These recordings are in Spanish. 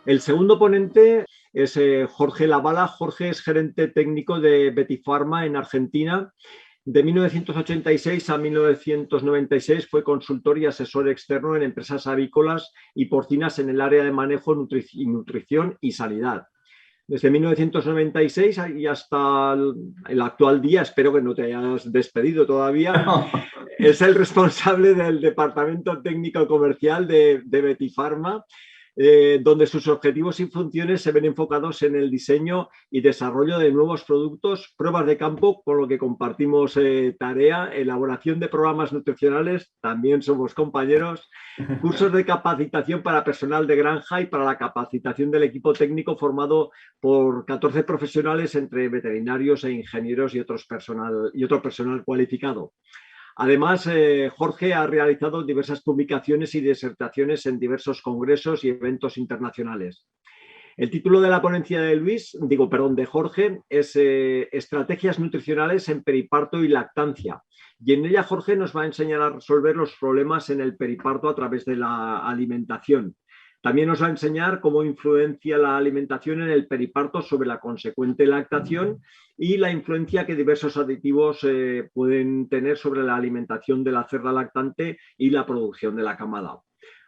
El segundo ponente es Jorge Lavala. Jorge es gerente técnico de Betifarma en Argentina. De 1986 a 1996 fue consultor y asesor externo en empresas avícolas y porcinas en el área de manejo, nutrición y sanidad. Desde 1996 y hasta el actual día, espero que no te hayas despedido todavía, es el responsable del departamento técnico comercial de Betifarma, donde sus objetivos y funciones se ven enfocados en el diseño y desarrollo de nuevos productos, pruebas de campo, con lo que compartimos tarea, elaboración de programas nutricionales, también somos compañeros, cursos de capacitación para personal de granja y para la capacitación del equipo técnico formado por 14 profesionales entre veterinarios e ingenieros y otro personal cualificado. Además, Jorge ha realizado diversas publicaciones y disertaciones en diversos congresos y eventos internacionales. El título de la ponencia de Jorge es Estrategias nutricionales en periparto y lactancia. Y en ella Jorge nos va a enseñar a resolver los problemas en el periparto a través de la alimentación. También nos va a enseñar cómo influencia la alimentación en el periparto sobre la consecuente lactación y la influencia que diversos aditivos pueden tener sobre la alimentación de la cerda lactante y la producción de la camada.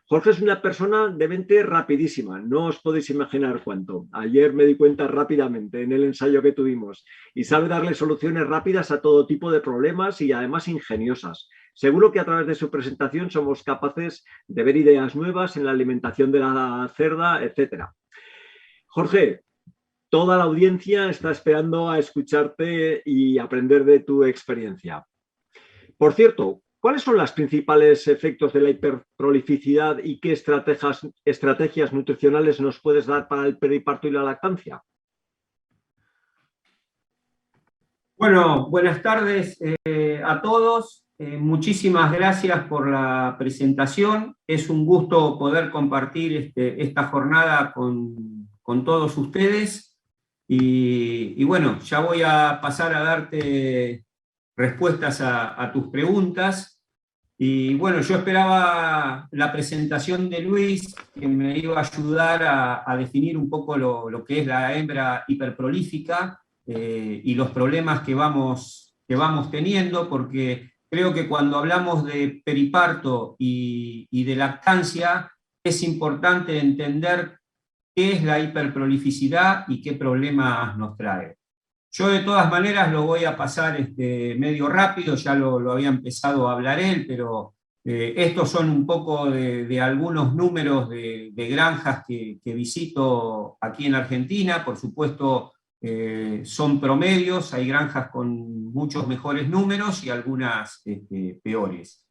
Jorge es una persona de mente rapidísima, no os podéis imaginar cuánto. Ayer me di cuenta rápidamente en el ensayo que tuvimos y sabe darle soluciones rápidas a todo tipo de problemas y además ingeniosas. Seguro que a través de su presentación somos capaces de ver ideas nuevas en la alimentación de la cerda, etc. Jorge, toda la audiencia está esperando a escucharte y aprender de tu experiencia. Por cierto, ¿cuáles son los principales efectos de la hiperprolificidad y qué estrategias nutricionales nos puedes dar para el periparto y la lactancia? Bueno, buenas tardes a todos. Muchísimas gracias por la presentación. Es un gusto poder compartir esta jornada con todos ustedes. Y bueno, ya voy a pasar a darte respuestas a tus preguntas. Y bueno, yo esperaba la presentación de Luis, que me iba a ayudar a definir un poco lo que es la hembra hiperprolífica y los problemas que vamos teniendo, porque creo que cuando hablamos de periparto y de lactancia, es importante entender qué es la hiperprolificidad y qué problemas nos trae. Yo de todas maneras lo voy a pasar medio rápido, ya lo había empezado a hablar él, pero estos son un poco de algunos números de granjas que visito aquí en Argentina. Por supuesto, son promedios, hay granjas con muchos mejores números y algunas peores.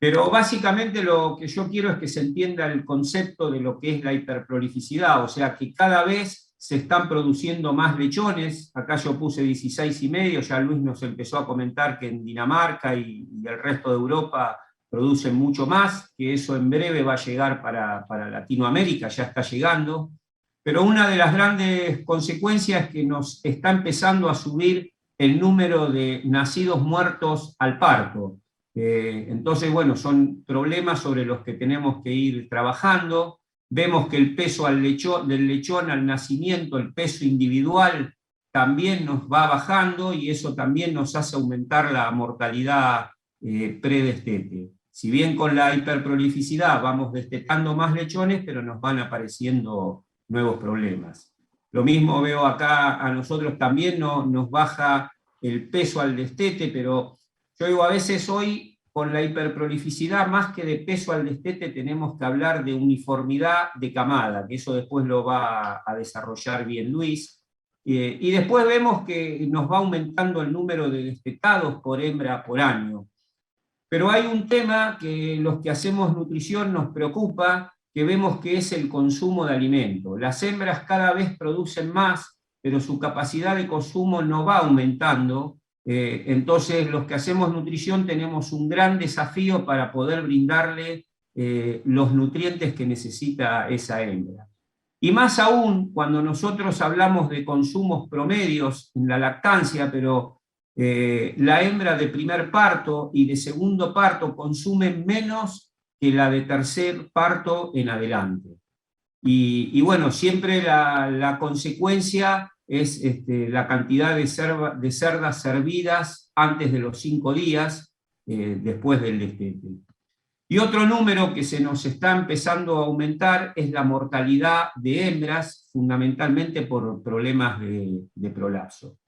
Pero básicamente lo que yo quiero es que se entienda el concepto de lo que es la hiperprolificidad, o sea que cada vez se están produciendo más lechones. Acá yo puse 16,5, ya Luis nos empezó a comentar que en Dinamarca y el resto de Europa producen mucho más, que eso en breve va a llegar para Latinoamérica, ya está llegando. Pero una de las grandes consecuencias es que nos está empezando a subir el número de nacidos muertos al parto. Entonces, bueno, son problemas sobre los que tenemos que ir trabajando. Vemos que el peso del lechón al nacimiento, el peso individual, también nos va bajando y eso también nos hace aumentar la mortalidad predestete. Si bien con la hiperprolificidad vamos destetando más lechones, pero nos van apareciendo nuevos problemas. Lo mismo veo acá, a nosotros también nos baja el peso al destete, pero yo digo, a veces hoy con la hiperprolificidad, más que de peso al destete, tenemos que hablar de uniformidad de camada, que eso después lo va a desarrollar bien Luis. Y después vemos que nos va aumentando el número de destetados por hembra por año. Pero hay un tema que los que hacemos nutrición nos preocupa, que vemos que es el consumo de alimento. Las hembras cada vez producen más, pero su capacidad de consumo no va aumentando. Entonces los que hacemos nutrición tenemos un gran desafío para poder brindarle los nutrientes que necesita esa hembra. Y más aún cuando nosotros hablamos de consumos promedios en la lactancia, pero la hembra de primer parto y de segundo parto consume menos que la de tercer parto en adelante. Y bueno, siempre la consecuencia es la cantidad de cerdas servidas antes de los 5 días, después del destete. Y otro número que se nos está empezando a aumentar es la mortalidad de hembras, fundamentalmente por problemas de prolapso.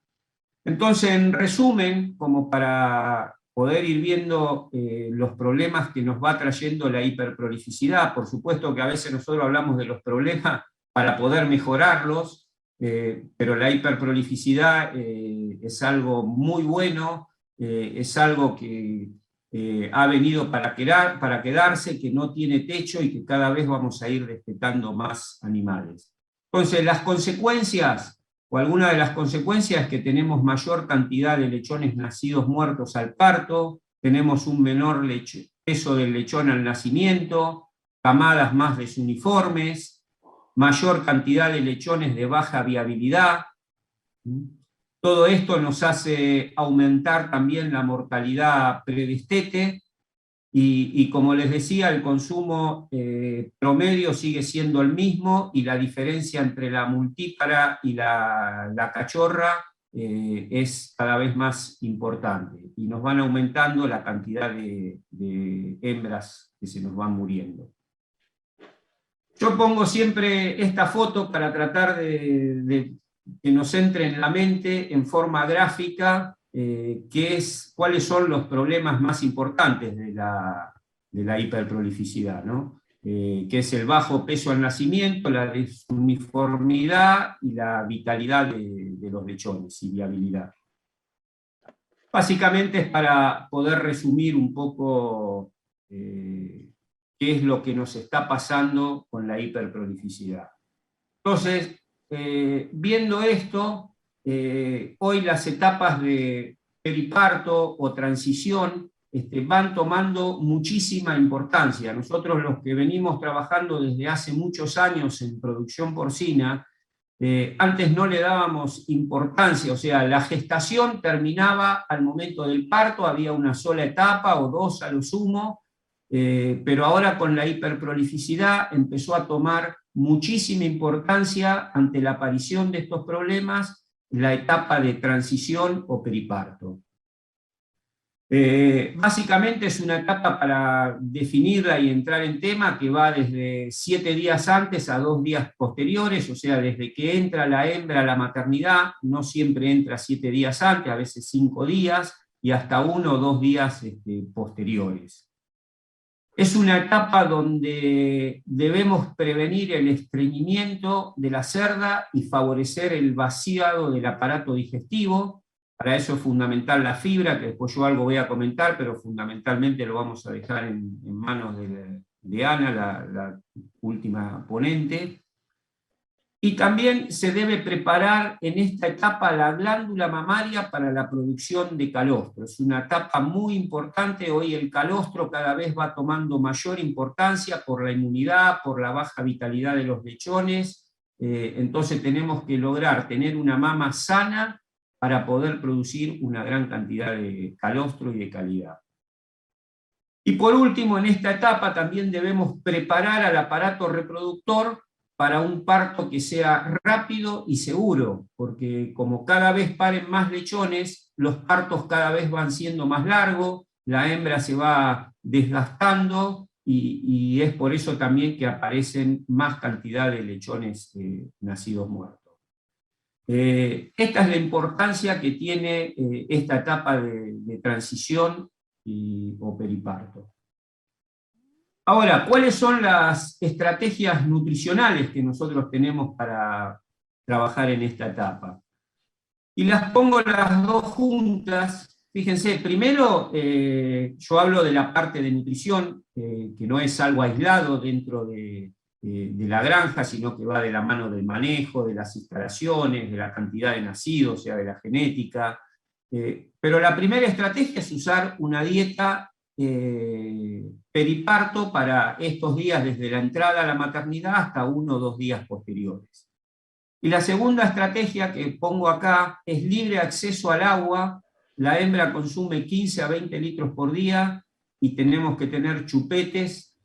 Entonces, en resumen, como para poder ir viendo los problemas que nos va trayendo la hiperprolificidad, por supuesto que a veces nosotros hablamos de los problemas para poder mejorarlos, pero la hiperprolificidad es algo muy bueno, es algo que ha venido para quedarse, que no tiene techo y que cada vez vamos a ir destetando más animales. Entonces, las consecuencias, o alguna de las consecuencias, es que tenemos mayor cantidad de lechones nacidos muertos al parto, tenemos un menor peso del lechón al nacimiento, camadas más desuniformes, mayor cantidad de lechones de baja viabilidad. Todo esto nos hace aumentar también la mortalidad predestete, y como les decía, el consumo promedio sigue siendo el mismo, y la diferencia entre la multípara y la cachorra es cada vez más importante, y nos van aumentando la cantidad de hembras que se nos van muriendo. Yo pongo siempre esta foto para tratar de que nos entre en la mente en forma gráfica cuáles son los problemas más importantes de la hiperprolificidad, ¿no? Que es el bajo peso al nacimiento, la desuniformidad y la vitalidad de los lechones y viabilidad. Básicamente es para poder resumir un poco qué es lo que nos está pasando con la hiperprolificidad. Entonces, viendo esto, hoy las etapas de periparto o transición van tomando muchísima importancia. Nosotros, los que venimos trabajando desde hace muchos años en producción porcina, antes no le dábamos importancia, o sea, la gestación terminaba al momento del parto, había una sola etapa o dos a lo sumo, pero ahora con la hiperprolificidad empezó a tomar muchísima importancia, ante la aparición de estos problemas, la etapa de transición o periparto. Básicamente es una etapa, para definirla y entrar en tema, que va desde 7 días antes a 2 días posteriores, o sea, desde que entra la hembra a la maternidad, no siempre entra 7 días antes, a veces 5 días, y hasta 1 o 2 días posteriores. Es una etapa donde debemos prevenir el estreñimiento de la cerda y favorecer el vaciado del aparato digestivo. Para eso es fundamental la fibra, que después yo algo voy a comentar, pero fundamentalmente lo vamos a dejar en manos de Ana, la última ponente. Y también se debe preparar en esta etapa la glándula mamaria para la producción de calostro. Es una etapa muy importante. Hoy el calostro cada vez va tomando mayor importancia por la inmunidad, por la baja vitalidad de los lechones. Entonces tenemos que lograr tener una mama sana para poder producir una gran cantidad de calostro y de calidad. Y por último, en esta etapa también debemos preparar al aparato reproductor para un parto que sea rápido y seguro, porque como cada vez paren más lechones, los partos cada vez van siendo más largos, la hembra se va desgastando, y es por eso también que aparecen más cantidad de lechones nacidos muertos. Esta es la importancia que tiene esta etapa de transición o periparto. Ahora, ¿cuáles son las estrategias nutricionales que nosotros tenemos para trabajar en esta etapa? Y las pongo las dos juntas. Fíjense, primero yo hablo de la parte de nutrición, que no es algo aislado dentro de la granja, sino que va de la mano del manejo, de las instalaciones, de la cantidad de nacidos, o sea, de la genética. Pero la primera estrategia es usar una dieta periparto para estos días desde la entrada a la maternidad hasta 1 o 2 días posteriores. Y la segunda estrategia que pongo acá es libre acceso al agua. La hembra consume 15 a 20 litros por día, y tenemos que tener chupetes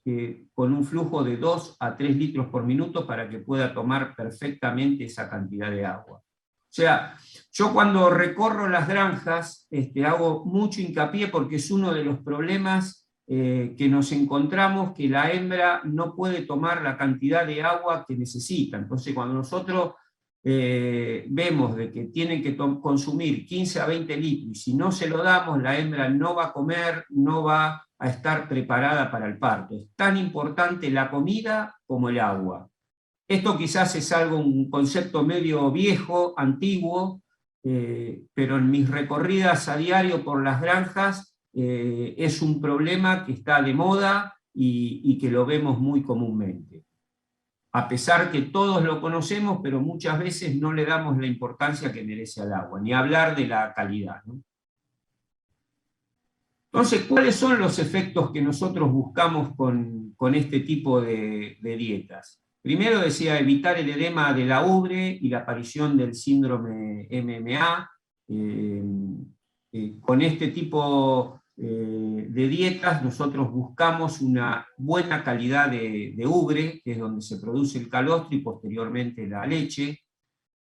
con un flujo de 2 a 3 litros por minuto para que pueda tomar perfectamente esa cantidad de agua. O sea, yo cuando recorro las granjas hago mucho hincapié porque es uno de los problemas que nos encontramos, que la hembra no puede tomar la cantidad de agua que necesita. Entonces cuando nosotros vemos de que tienen que consumir 15 a 20 litros, y si no se lo damos, la hembra no va a comer, no va a estar preparada para el parto. Es tan importante la comida como el agua. Esto quizás es un concepto medio viejo, antiguo, pero en mis recorridas a diario por las granjas es un problema que está de moda y que lo vemos muy comúnmente. A pesar que todos lo conocemos, pero muchas veces no le damos la importancia que merece al agua, ni hablar de la calidad, ¿no? Entonces, ¿cuáles son los efectos que nosotros buscamos con este tipo de dietas? Primero decía evitar el edema de la ubre y la aparición del síndrome MMA. Con este tipo de dietas nosotros buscamos una buena calidad de ubre, que es donde se produce el calostro y posteriormente la leche.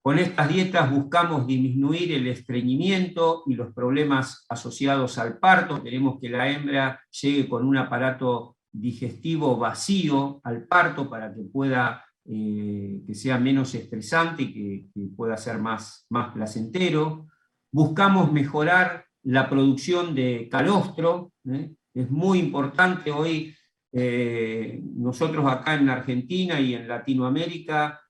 Con estas dietas buscamos disminuir el estreñimiento y los problemas asociados al parto. Queremos que la hembra llegue con un aparato digestivo vacío al parto para que pueda, que sea menos estresante y que pueda ser más placentero. Buscamos mejorar la producción de calostro, es muy importante hoy, nosotros acá en Argentina y en Latinoamérica,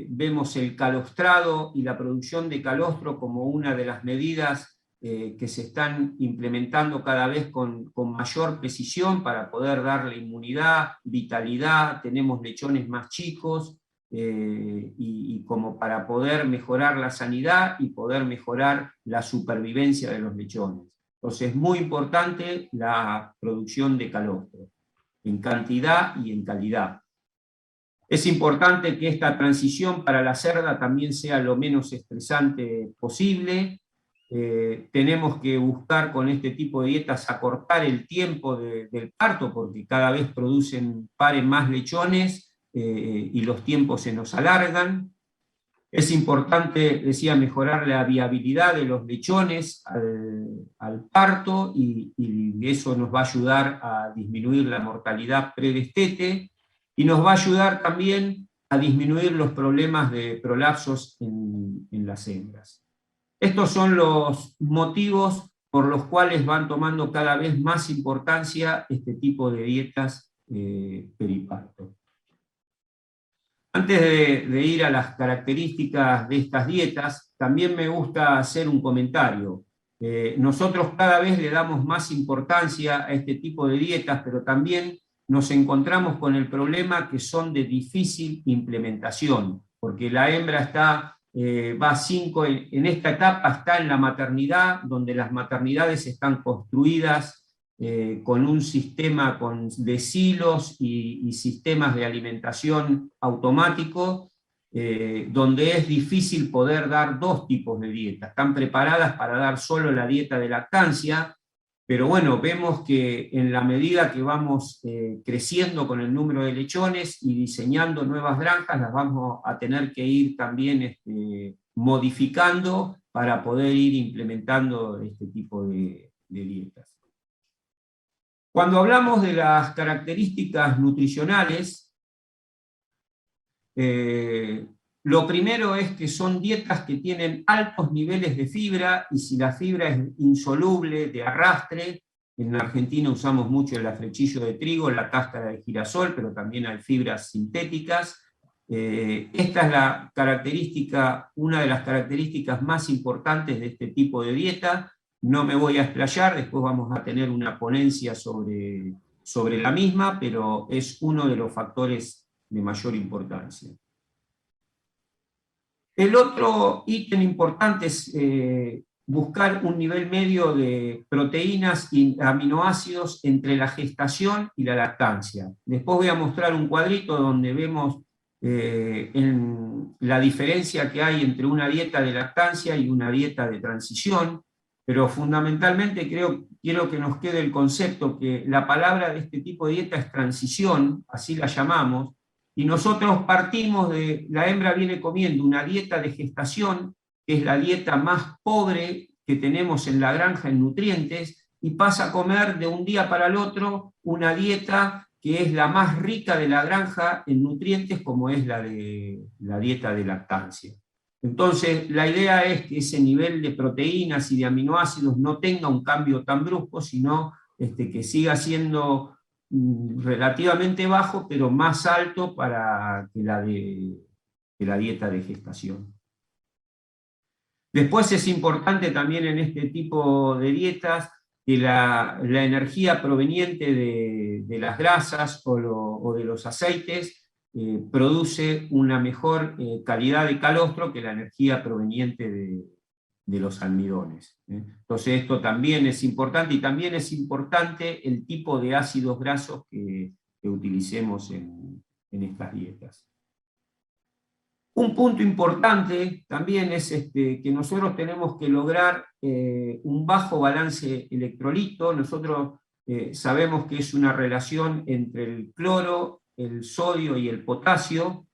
vemos el calostrado y la producción de calostro como una de las medidas que se están implementando cada vez con mayor precisión para poder darle inmunidad, vitalidad, tenemos lechones más chicos, y como para poder mejorar la sanidad y poder mejorar la supervivencia de los lechones. Entonces es muy importante la producción de calostro, en cantidad y en calidad. Es importante que esta transición para la cerda también sea lo menos estresante posible. Tenemos que buscar con este tipo de dietas acortar el tiempo del parto, porque cada vez paren más lechones y los tiempos se nos alargan. Es importante, decía, mejorar la viabilidad de los lechones al parto y eso nos va a ayudar a disminuir la mortalidad predestete. Y nos va a ayudar también a disminuir los problemas de prolapsos en las hembras. Estos son los motivos por los cuales van tomando cada vez más importancia este tipo de dietas periparto. Antes de ir a las características de estas dietas, también me gusta hacer un comentario. Nosotros cada vez le damos más importancia a este tipo de dietas, pero también nos encontramos con el problema que son de difícil implementación, porque la hembra en esta etapa está en la maternidad, donde las maternidades están construidas con un sistema de silos y sistemas de alimentación automático, donde es difícil poder dar dos tipos de dieta. Están preparadas para dar solo la dieta de lactancia, pero bueno, vemos que en la medida que vamos creciendo con el número de lechones y diseñando nuevas granjas, las vamos a tener que ir también modificando para poder ir implementando este tipo de dietas. Cuando hablamos de las características nutricionales, lo primero es que son dietas que tienen altos niveles de fibra, y si la fibra es insoluble, de arrastre, en Argentina usamos mucho el afrechillo de trigo, la cáscara de girasol, pero también hay fibras sintéticas. Esta es la característica, una de las características más importantes de este tipo de dieta. No me voy a explayar, después vamos a tener una ponencia sobre la misma, pero es uno de los factores de mayor importancia. El otro ítem importante es buscar un nivel medio de proteínas y aminoácidos entre la gestación y la lactancia. Después voy a mostrar un cuadrito donde vemos la diferencia que hay entre una dieta de lactancia y una dieta de transición. pero fundamentalmente quiero que nos quede el concepto que la palabra de este tipo de dieta es transición, así la llamamos, y nosotros partimos de, la hembra viene comiendo una dieta de gestación, que es la dieta más pobre que tenemos en la granja en nutrientes, y pasa a comer de un día para el otro una dieta que es la más rica de la granja en nutrientes, como es la dieta de lactancia. Entonces, la idea es que ese nivel de proteínas y de aminoácidos no tenga un cambio tan brusco, sino que siga siendo relativamente bajo, pero más alto para que la dieta de gestación. Después es importante también en este tipo de dietas que la energía proveniente de las grasas o de los aceites produce una mejor calidad de calostro que la energía proveniente de los almidones. Entonces esto también es importante, y también es importante el tipo de ácidos grasos que utilicemos en estas dietas. Un punto importante también es que nosotros tenemos que lograr un bajo balance electrolito. Nosotros sabemos que es una relación entre el cloro, el sodio y el potasio.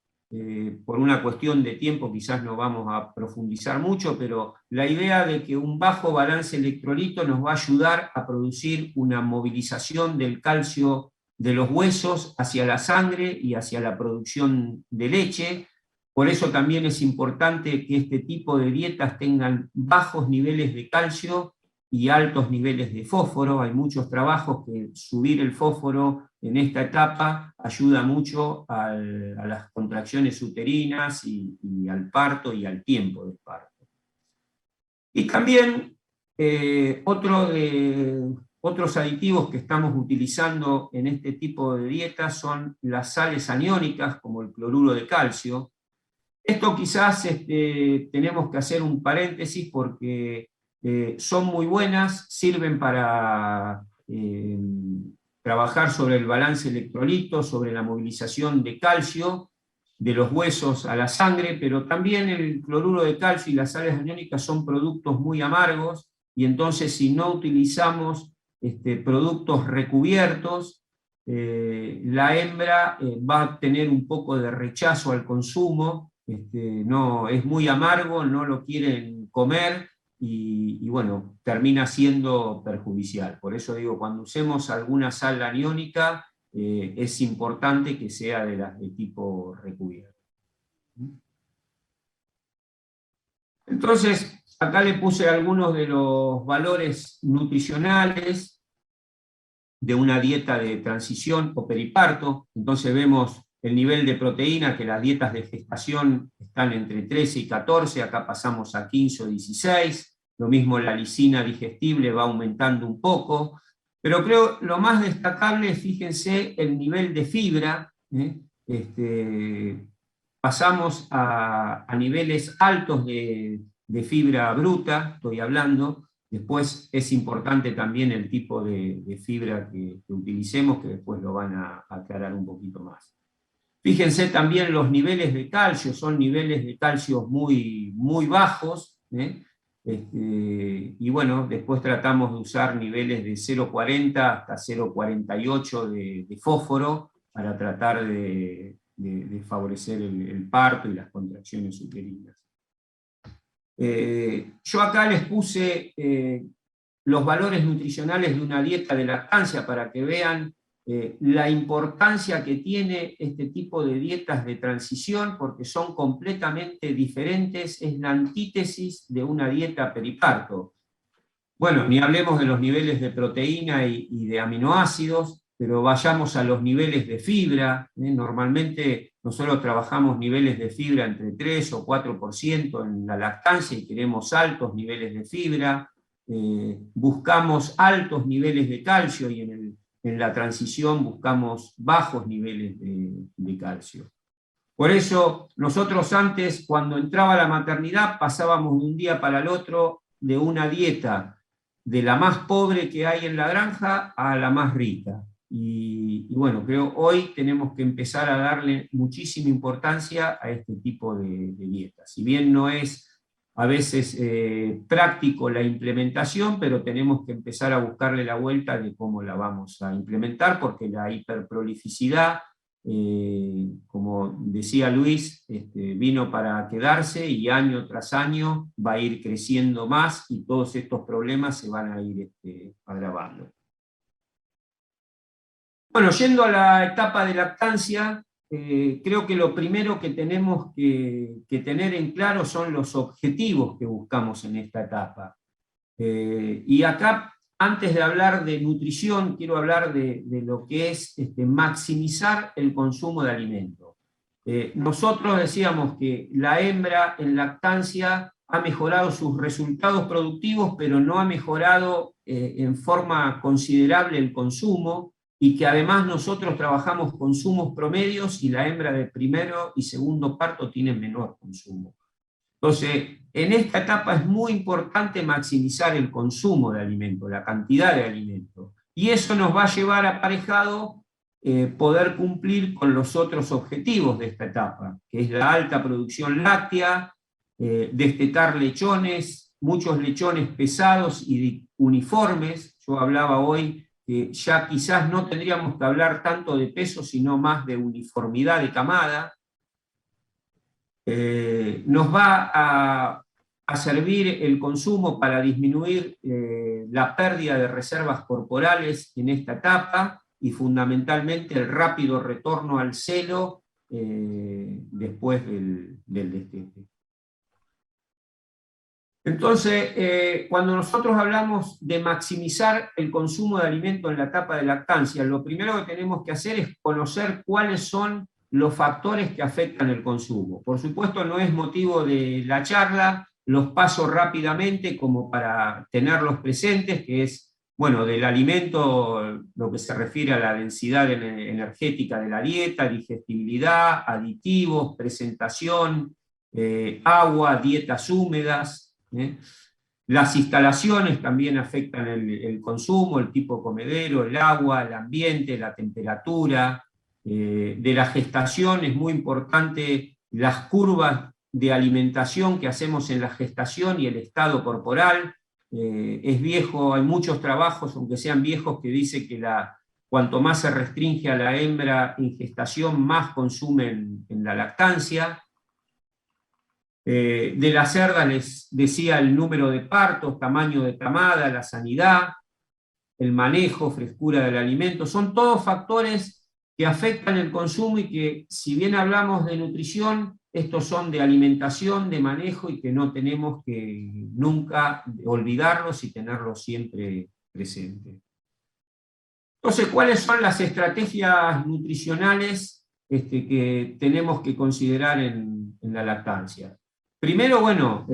Por una cuestión de tiempo quizás no vamos a profundizar mucho, pero la idea de que un bajo balance electrolito nos va a ayudar a producir una movilización del calcio de los huesos hacia la sangre y hacia la producción de leche. Por eso también es importante que este tipo de dietas tengan bajos niveles de calcio y altos niveles de fósforo. Hay muchos trabajos que subir el fósforo en esta etapa ayuda mucho a las contracciones uterinas y al parto y al tiempo del parto. Y también otros aditivos que estamos utilizando en este tipo de dietas son las sales aniónicas, como el cloruro de calcio. Esto quizás tenemos que hacer un paréntesis porque son muy buenas, sirven para trabajar sobre el balance electrolito, sobre la movilización de calcio de los huesos a la sangre, pero también el cloruro de calcio y las sales aniónicas son productos muy amargos, y entonces si no utilizamos productos recubiertos, la hembra va a tener un poco de rechazo al consumo. No, es muy amargo, no lo quieren comer y bueno, termina siendo perjudicial. Por eso digo, cuando usemos alguna sal aniónica, es importante que sea de las de tipo recubierto. Entonces, acá le puse algunos de los valores nutricionales de una dieta de transición o periparto. Entonces vemos el nivel de proteína, que las dietas de gestación están entre 13 y 14, acá pasamos a 15 o 16, lo mismo la lisina digestible va aumentando un poco, pero creo lo más destacable, fíjense, el nivel de fibra. Pasamos a niveles altos de fibra bruta, estoy hablando. Después es importante también el tipo de fibra que utilicemos, que después lo van a aclarar un poquito más. Fíjense también los niveles de calcio, son niveles de calcio muy, muy bajos, y bueno, después tratamos de usar niveles de 0,40 hasta 0,48 de fósforo para tratar de favorecer el parto y las contracciones uterinas. Yo acá les puse los valores nutricionales de una dieta de lactancia para que vean la importancia que tiene este tipo de dietas de transición, porque son completamente diferentes, es la antítesis de una dieta periparto. Bueno, ni hablemos de los niveles de proteína y de aminoácidos, pero vayamos a los niveles de fibra. Normalmente nosotros trabajamos niveles de fibra entre 3 o 4% en la lactancia y queremos altos niveles de fibra. Buscamos altos niveles de calcio y en la transición buscamos bajos niveles de calcio. Por eso nosotros antes, cuando entraba la maternidad, pasábamos de un día para el otro de una dieta de la más pobre que hay en la granja a la más rica. Y bueno, creo hoy tenemos que empezar a darle muchísima importancia a este tipo de dietas. Si bien no es a veces práctico la implementación, pero tenemos que empezar a buscarle la vuelta de cómo la vamos a implementar, porque la hiperprolificidad, como decía Luis, vino para quedarse y año tras año va a ir creciendo más y todos estos problemas se van a ir agravando. Bueno, yendo a la etapa de lactancia, creo que lo primero que tenemos que tener en claro son los objetivos que buscamos en esta etapa. Y acá, antes de hablar de nutrición, quiero hablar de lo que es maximizar el consumo de alimento. Nosotros decíamos que la hembra en lactancia ha mejorado sus resultados productivos, pero no ha mejorado en forma considerable el consumo, y que además nosotros trabajamos consumos promedios y la hembra de primero y segundo parto tiene menor consumo. Entonces, en esta etapa es muy importante maximizar el consumo de alimento, la cantidad de alimento, y eso nos va a llevar aparejado poder cumplir con los otros objetivos de esta etapa, que es la alta producción láctea, destetar lechones, muchos lechones pesados y uniformes. Yo hablaba hoy que ya quizás no tendríamos que hablar tanto de peso, sino más de uniformidad de camada. Nos va a servir el consumo para disminuir la pérdida de reservas corporales en esta etapa, y fundamentalmente el rápido retorno al celo después del destete. Entonces, cuando nosotros hablamos de maximizar el consumo de alimento en la etapa de lactancia, lo primero que tenemos que hacer es conocer cuáles son los factores que afectan el consumo. Por supuesto, no es motivo de la charla, los paso rápidamente como para tenerlos presentes, que es, bueno, del alimento, lo que se refiere a la densidad energética de la dieta, digestibilidad, aditivos, presentación, agua, dietas húmedas. Las instalaciones también afectan el consumo, el tipo comedero, el agua, el ambiente, la temperatura. De la gestación es muy importante las curvas de alimentación que hacemos en la gestación y el estado corporal. Es viejo, hay muchos trabajos, aunque sean viejos, que dice que cuanto más se restringe a la hembra en gestación, más consumen en la lactancia. De la cerda les decía el número de partos, tamaño de camada, la sanidad, el manejo, frescura del alimento, son todos factores que afectan el consumo y que, si bien hablamos de nutrición, estos son de alimentación, de manejo, y que no tenemos que nunca olvidarlos y tenerlos siempre presentes. Entonces, ¿cuáles son las estrategias nutricionales que tenemos que considerar en la lactancia? Primero, bueno,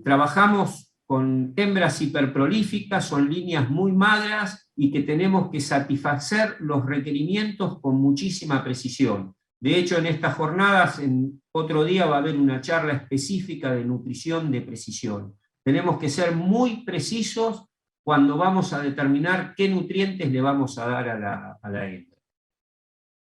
trabajamos con hembras hiperprolíficas, son líneas muy magras y que tenemos que satisfacer los requerimientos con muchísima precisión. De hecho, en estas jornadas, en otro día va a haber una charla específica de nutrición de precisión. Tenemos que ser muy precisos cuando vamos a determinar qué nutrientes le vamos a dar a la hembra.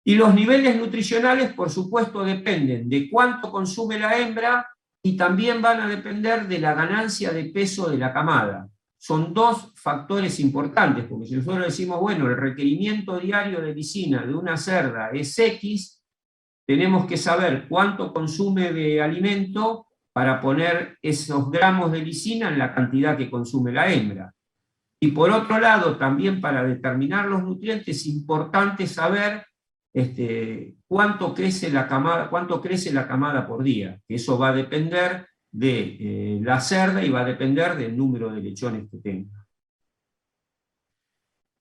Y los niveles nutricionales, por supuesto, dependen de cuánto consume la hembra, y también van a depender de la ganancia de peso de la camada. Son dos factores importantes, porque si nosotros decimos, bueno, el requerimiento diario de lisina de una cerda es X, tenemos que saber cuánto consume de alimento para poner esos gramos de lisina en la cantidad que consume la hembra. Y por otro lado, también para determinar los nutrientes, es importante saber cuánto crece la camada por día, que eso va a depender de la cerda y va a depender del número de lechones que tenga.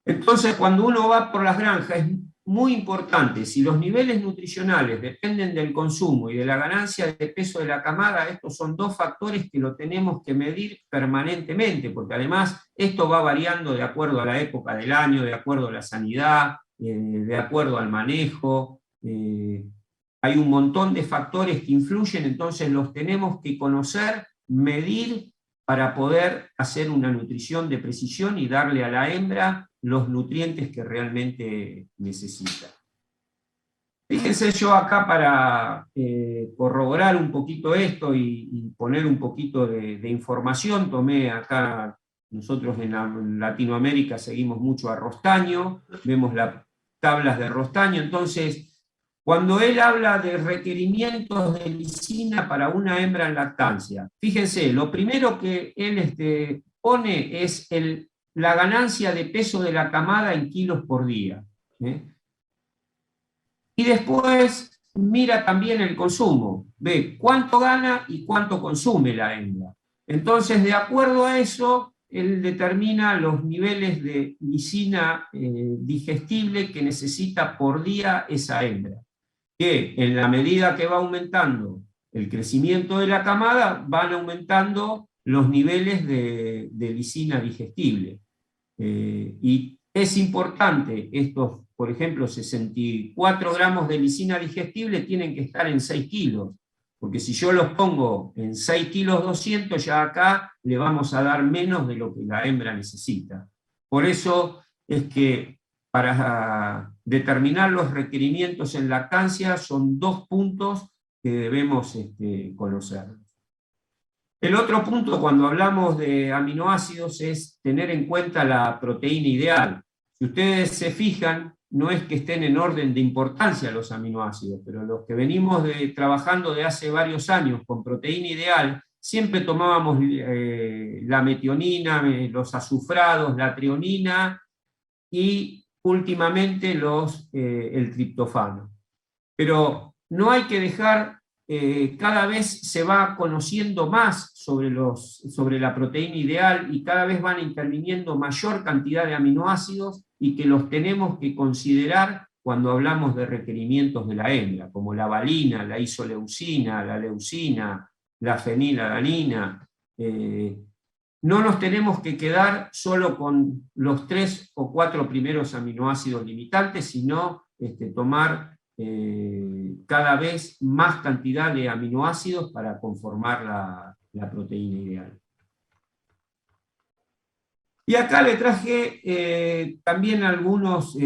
Entonces, cuando uno va por las granjas, es muy importante, si los niveles nutricionales dependen del consumo y de la ganancia de peso de la camada, estos son dos factores que lo tenemos que medir permanentemente, porque además esto va variando de acuerdo a la época del año, de acuerdo a la sanidad, de acuerdo al manejo. Hay un montón de factores que influyen, entonces los tenemos que conocer, medir, para poder hacer una nutrición de precisión y darle a la hembra los nutrientes que realmente necesita. Fíjense yo acá para corroborar un poquito esto y poner un poquito de información, tomé acá, nosotros en Latinoamérica seguimos mucho a Rostaño, vemos las tablas de Rostaño, entonces cuando él habla de requerimientos de lisina para una hembra en lactancia, fíjense, lo primero que él pone es la ganancia de peso de la camada en kilos por día. Y después mira también el consumo, ve cuánto gana y cuánto consume la hembra. Entonces, de acuerdo a eso, él determina los niveles de lisina digestible que necesita por día esa hembra, que en la medida que va aumentando el crecimiento de la camada, van aumentando los niveles de lisina digestible. Y es importante, estos, por ejemplo, 64 gramos de lisina digestible tienen que estar en 6 kilos, porque si yo los pongo en 6 kilos 200, ya acá le vamos a dar menos de lo que la hembra necesita. Por eso es que para determinar los requerimientos en lactancia son 2 puntos que debemos conocer. El otro punto cuando hablamos de aminoácidos es tener en cuenta la proteína ideal. Si ustedes se fijan, no es que estén en orden de importancia los aminoácidos, pero los que venimos trabajando de hace varios años con proteína ideal, siempre tomábamos la metionina, los azufrados, la treonina y últimamente el triptofano. Pero no hay que dejar, cada vez se va conociendo más sobre la proteína ideal y cada vez van interviniendo mayor cantidad de aminoácidos y que los tenemos que considerar cuando hablamos de requerimientos de la hembra, como la valina, la isoleucina, la leucina, la fenilalanina. No nos tenemos que quedar solo con los 3 o 4 primeros aminoácidos limitantes, sino tomar cada vez más cantidad de aminoácidos para conformar la proteína ideal. Y acá le traje también algunos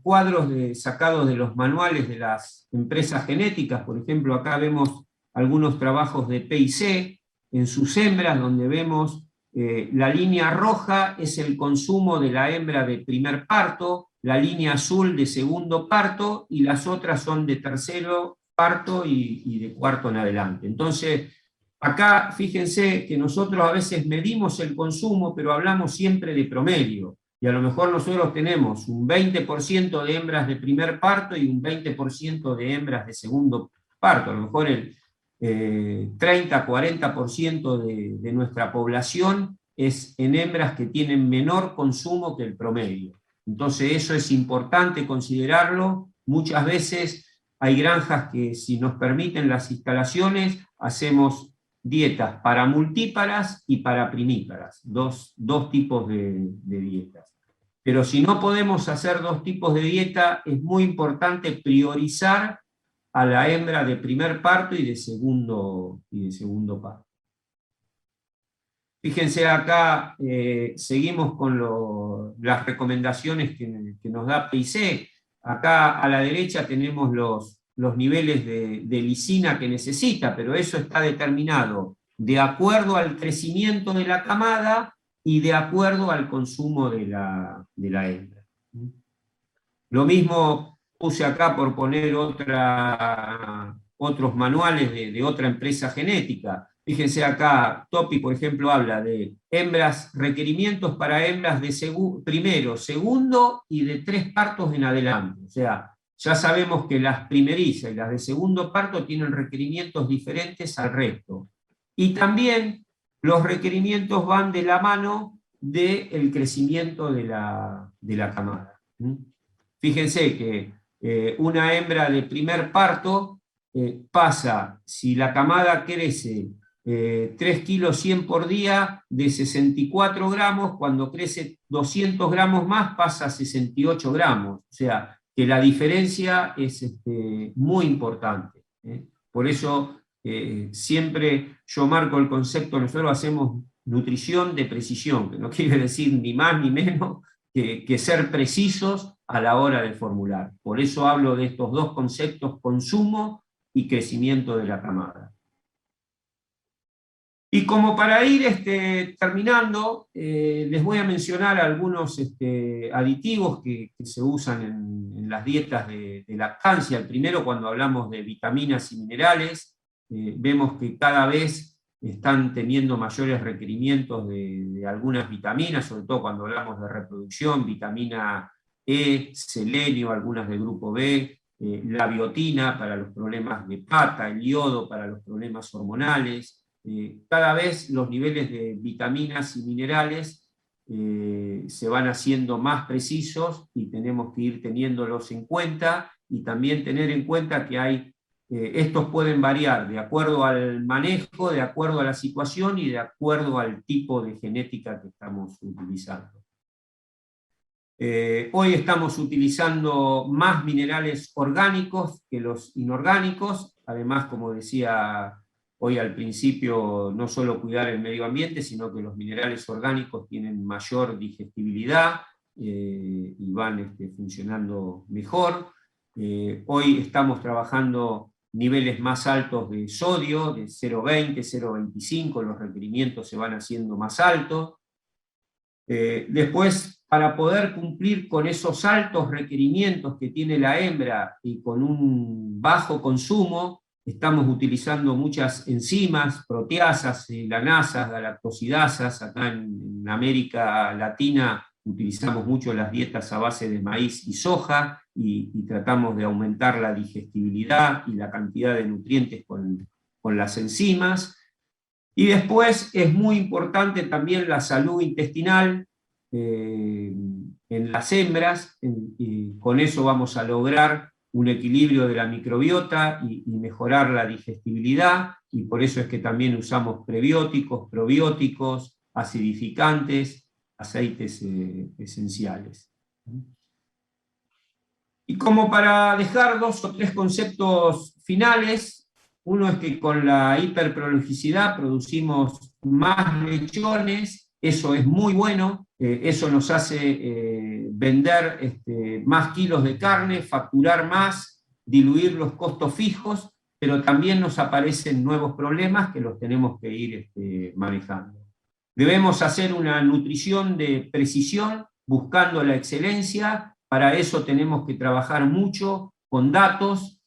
cuadros sacados de los manuales de las empresas genéticas. Por ejemplo, acá vemos algunos trabajos de P&C en sus hembras, donde vemos la línea roja es el consumo de la hembra de primer parto, la línea azul de segundo parto, y las otras son de tercero parto y de cuarto en adelante. Entonces, acá fíjense que nosotros a veces medimos el consumo, pero hablamos siempre de promedio, y a lo mejor nosotros tenemos un 20% de hembras de primer parto y un 20% de hembras de segundo parto, a lo mejor el 30-40% de nuestra población es en hembras que tienen menor consumo que el promedio. Entonces eso es importante considerarlo. Muchas veces hay granjas que, si nos permiten las instalaciones, hacemos dietas para multíparas y para primíparas, dos tipos de dietas. Pero si no podemos hacer 2 tipos de dieta, es muy importante priorizar a la hembra de primer parto y de segundo parto. Fíjense acá, seguimos con las recomendaciones que nos da P&C. Acá a la derecha tenemos los niveles de lisina que necesita, pero eso está determinado de acuerdo al crecimiento de la camada y de acuerdo al consumo de la hembra. Lo mismo puse acá por poner otros manuales de otra empresa genética. Fíjense acá, Topi, por ejemplo, habla de requerimientos para hembras de primero, segundo y de 3 partos en adelante. O sea, ya sabemos que las primerizas y las de segundo parto tienen requerimientos diferentes al resto. Y también los requerimientos van de la mano del crecimiento de la camada. Fíjense que una hembra de primer parto pasa, si la camada crece 3 kilos 100 por día, de 64 gramos, cuando crece 200 gramos más pasa a 68 gramos. O sea, que la diferencia es muy importante. Por eso siempre yo marco el concepto, nosotros hacemos nutrición de precisión, que no quiere decir ni más ni menos que ser precisos a la hora de formular. Por eso hablo de estos dos conceptos, consumo y crecimiento de la camada. Y como para ir terminando, les voy a mencionar algunos aditivos que se usan en las dietas de lactancia. El primero, cuando hablamos de vitaminas y minerales, vemos que cada vez están teniendo mayores requerimientos de algunas vitaminas, sobre todo cuando hablamos de reproducción, vitamina E, selenio, algunas del grupo B, la biotina para los problemas de pata, el yodo para los problemas hormonales. Cada vez los niveles de vitaminas y minerales se van haciendo más precisos y tenemos que ir teniéndolos en cuenta, y también tener en cuenta que estos pueden variar de acuerdo al manejo, de acuerdo a la situación y de acuerdo al tipo de genética que estamos utilizando. Hoy estamos utilizando más minerales orgánicos que los inorgánicos, además, como decía hoy al principio, no solo cuidar el medio ambiente, sino que los minerales orgánicos tienen mayor digestibilidad y van funcionando mejor. Hoy estamos trabajando niveles más altos de sodio, de 0,20, 0,25, los requerimientos se van haciendo más altos. Después, para poder cumplir con esos altos requerimientos que tiene la hembra y con un bajo consumo, estamos utilizando muchas enzimas, proteasas, lanasas, galactosidasas. Acá en América Latina utilizamos mucho las dietas a base de maíz y soja, y tratamos de aumentar la digestibilidad y la cantidad de nutrientes con las enzimas. Y después es muy importante también la salud intestinal en las hembras, y con eso vamos a lograr un equilibrio de la microbiota y mejorar la digestibilidad, y por eso es que también usamos prebióticos, probióticos, acidificantes, aceites esenciales. Y como para dejar 2 o 3 conceptos finales, uno es que con la hiperprolificidad producimos más lechones, eso es muy bueno, eso nos hace vender más kilos de carne, facturar más, diluir los costos fijos, pero también nos aparecen nuevos problemas que los tenemos que ir manejando. Debemos hacer una nutrición de precisión, buscando la excelencia. Para eso tenemos que trabajar mucho con datos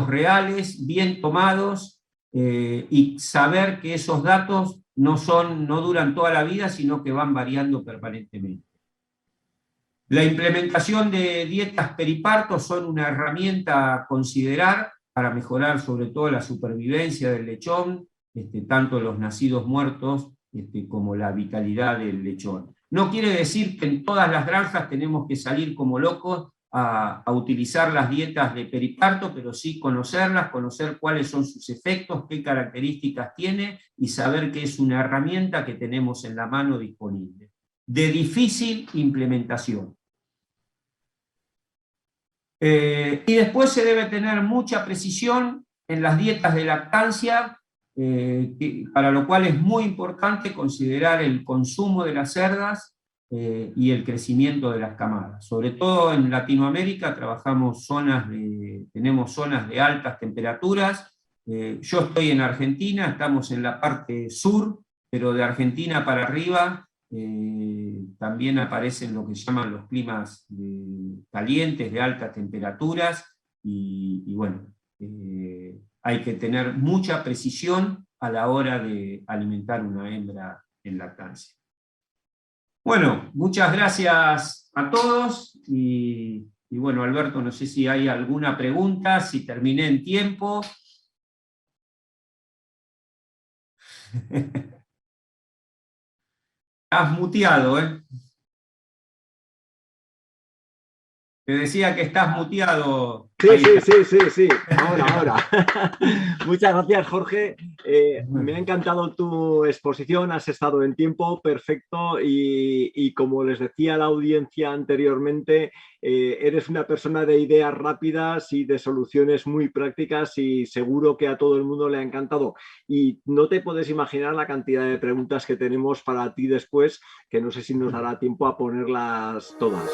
reales, bien tomados, y saber que esos datos no duran toda la vida, sino que van variando permanentemente. La implementación de dietas periparto son una herramienta a considerar para mejorar sobre todo la supervivencia del lechón, tanto los nacidos muertos como la vitalidad del lechón. No quiere decir que en todas las granjas tenemos que salir como locos a utilizar las dietas de periparto, pero sí conocerlas, conocer cuáles son sus efectos, qué características tiene, y saber que es una herramienta que tenemos en la mano disponible. De difícil implementación. Y después se debe tener mucha precisión en las dietas de lactancia, para lo cual es muy importante considerar el consumo de las cerdas y el crecimiento de las camadas. Sobre todo en Latinoamérica tenemos zonas de altas temperaturas. Yo estoy en Argentina, estamos en la parte sur, pero de Argentina para arriba también aparecen lo que llaman los climas calientes, de altas temperaturas, y bueno, hay que tener mucha precisión a la hora de alimentar una hembra en lactancia. Bueno, muchas gracias a todos, y bueno, Alberto, no sé si hay alguna pregunta, si terminé en tiempo. Has muteado, ¿eh? Te decía que estás muteado. Sí. Ahora. Muchas gracias, Jorge. Me ha encantado tu exposición, has estado en tiempo perfecto y como les decía a la audiencia anteriormente, eres una persona de ideas rápidas y de soluciones muy prácticas y seguro que a todo el mundo le ha encantado. Y no te puedes imaginar la cantidad de preguntas que tenemos para ti después, que no sé si nos dará tiempo a ponerlas todas.